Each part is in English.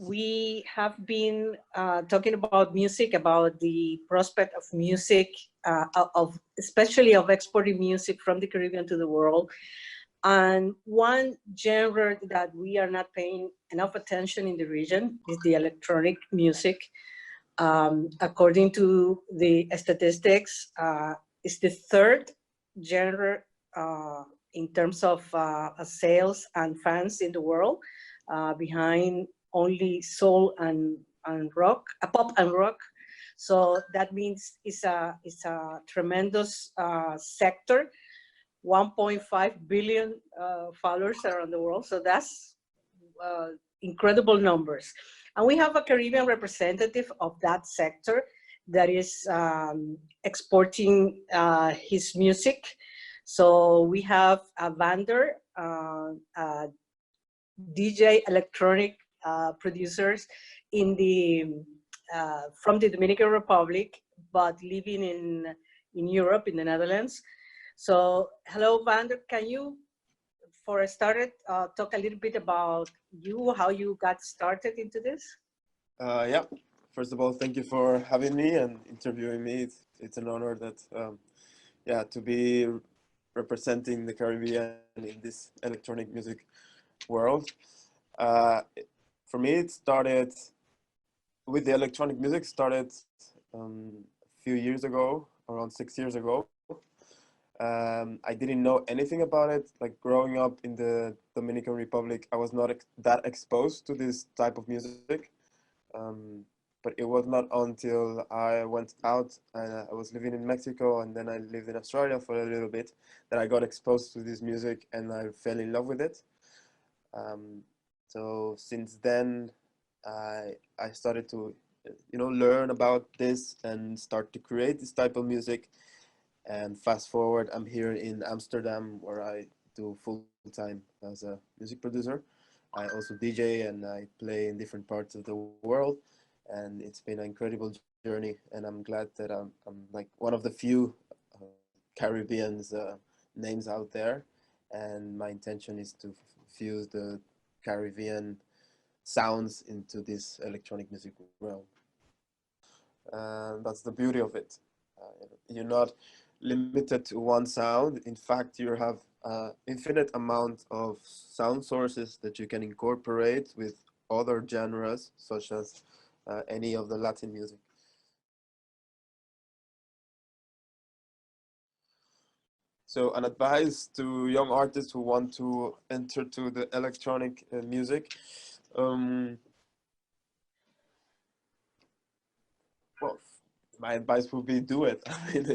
we have been talking about music, about the prospect of music, of especially of exporting music from the Caribbean to the world. And one genre that we are not paying enough attention in the region is the electronic music. According to the statistics, it's the third genre in terms of sales and fans in the world, behind only soul and rock, pop and rock. So that means it's a tremendous sector. 1.5 billion followers around the world. So that's incredible numbers. And we have a Caribbean representative of that sector that is exporting his music. So we have a Vander, DJ electronic producers in the from the Dominican Republic, but living in Europe, in the Netherlands. So hello, Vander. Can you, for a started, talk a little bit about you, how you got started into this? Yeah. First of all, thank you for having me and interviewing me. It's an honor that, yeah, to be representing the Caribbean in this electronic music world. Uh, for me, it started with the electronic music. Started a few years ago, around 6 years ago. I didn't know anything about it. Like growing up in the Dominican Republic, I was not that exposed to this type of music. But it was not until I went out and I was living in Mexico and then I lived in Australia for a little bit that I got exposed to this music and I fell in love with it. So since then, I started to, learn about this and start to create this type of music. And fast forward, I'm here in Amsterdam where I do full time as a music producer. I also DJ and I play in different parts of the world. And it's been an incredible journey. And I'm glad that I'm like one of the few Caribbeans names out there. And my intention is to fuse the Caribbean sounds into this electronic music realm. And that's the beauty of it. You're not limited to one sound. In fact, you have infinite amount of sound sources that you can incorporate with other genres, such as any of the Latin music. So an advice to young artists who want to enter to the electronic music. Well, my advice would be do it. I mean,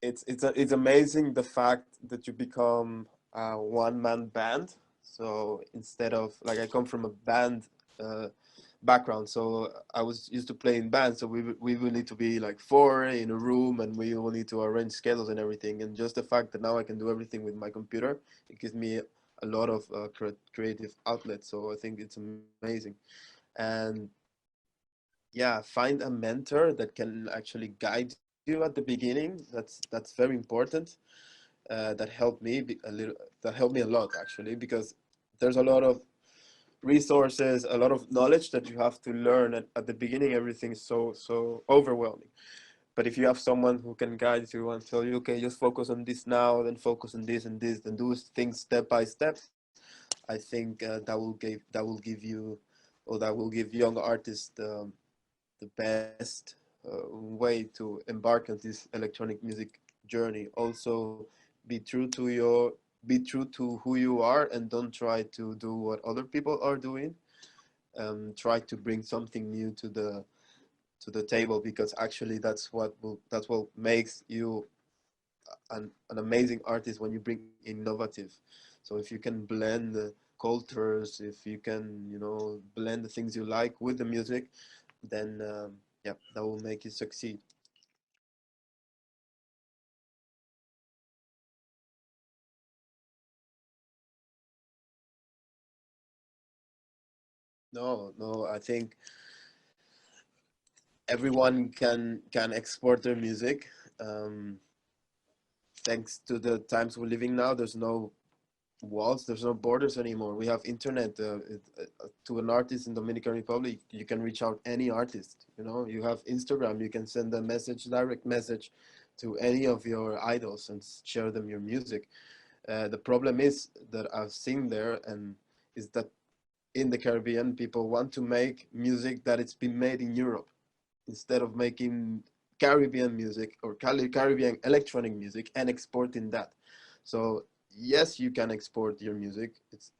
it's amazing the fact that you become a one-man band. So instead of like I come from a band background, so I was used to play in bands. So we will need to be like four in a room, and we will need to arrange schedules and everything. And just the fact that now I can do everything with my computer, it gives me a lot of creative outlets. So I think it's amazing. And yeah, find a mentor that can actually guide you at the beginning. That's very important. That helped me a little. That helped me a lot actually, because there's a lot of resources, a lot of knowledge that you have to learn. At the beginning, everything is so overwhelming. But if you have someone who can guide you and tell you, okay, just focus on this now, then focus on this and this, then do things step by step, I think that will give you, or that will give young artists the best way to embark on this electronic music journey. Also, be true to be true to who you are, and don't try to do what other people are doing. Try to bring something new to the table, because actually that's what makes you an amazing artist, when you bring innovative. So if you can blend the cultures, if you can blend the things you like with the music, then yeah, that will make you succeed. No, I think everyone can export their music. Thanks to the times we're living now, there's no walls, there's no borders anymore. We have internet. To an artist in Dominican Republic, you can reach out any artist. You know, you have Instagram. You can send a message, direct message, to any of your idols and share them your music. The problem is that I've seen there, and is that in the Caribbean, people want to make music that it's been made in Europe instead of making Caribbean music or Caribbean electronic music and exporting that. So yes, you can export your music. It's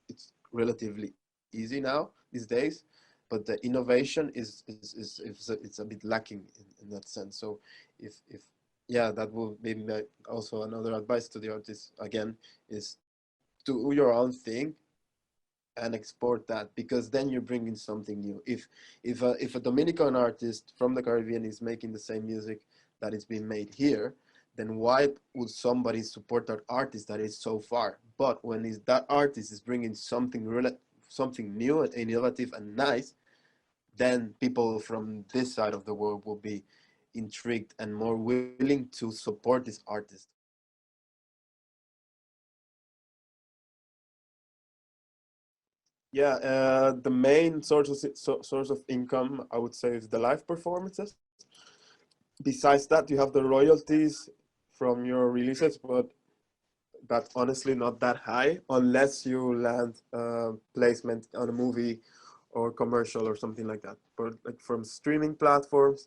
relatively easy now these days, but the innovation is it's a bit lacking in that sense. So if yeah, that will be also another advice to the artists again, is do your own thing and export that, because then you're bringing something new. If a Dominican artist from the Caribbean is making the same music that is being made here, then why would somebody support that artist that is so far? But when that artist is bringing something new and innovative and nice, then people from this side of the world will be intrigued and more willing to support this artist. Yeah, the main source of income, I would say, is the live performances. Besides that, you have the royalties from your releases, but that's honestly not that high unless you land placement on a movie or commercial or something like that. But like from streaming platforms,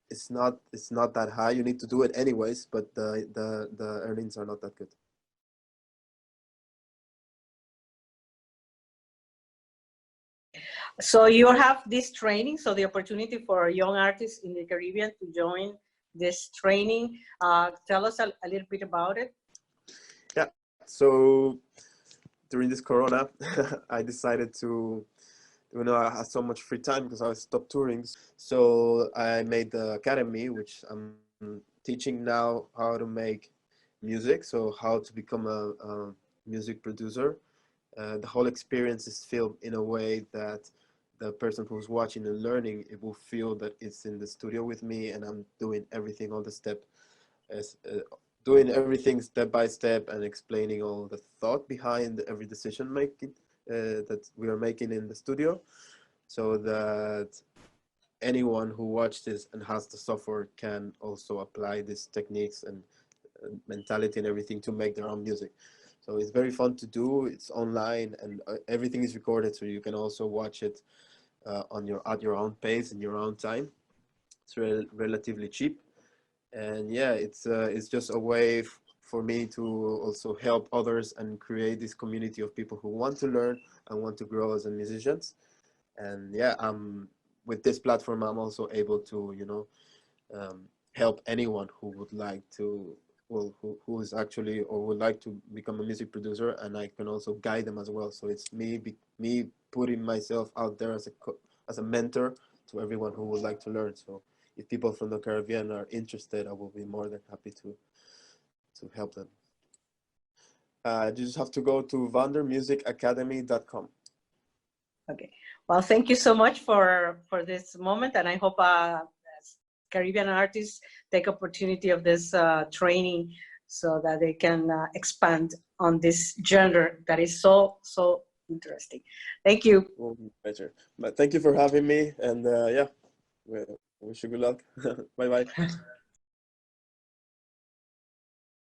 it's not that high. You need to do it anyways, but the earnings are not that good. So you have this training, so the opportunity for young artists in the Caribbean to join this training. Tell us a little bit about it. Yeah. So during this Corona, I decided to, I had so much free time because I stopped touring. So I made the academy, which I'm teaching now how to make music. So how to become a music producer. The whole experience is filmed in a way that the person who's watching and learning, it will feel that it's in the studio with me and I'm doing everything, all the step as doing everything step by step and explaining all the thought behind every decision making that we are making in the studio, so that anyone who watches this and has the software can also apply these techniques and mentality and everything to make their own music. So it's very fun to do. It's online and everything is recorded, so you can also watch it at your own pace in your own time. It's relatively cheap, and yeah, it's just a way for me to also help others and create this community of people who want to learn and want to grow as a musicians. And yeah, with this platform, I'm also able to, help anyone who would like to, well, who is actually or would like to become a music producer, and I can also guide them as well. So it's me putting myself out there as a mentor to everyone who would like to learn. So if people from the Caribbean are interested, I will be more than happy to help them. You just have to go to vandermusicacademy.com. Okay. Well, thank you so much for this moment, and I hope Caribbean artists take opportunity of this training so that they can expand on this genre that is so interesting. Thank you. Well, pleasure. But thank you for having me, and yeah, wish you good luck. Bye bye.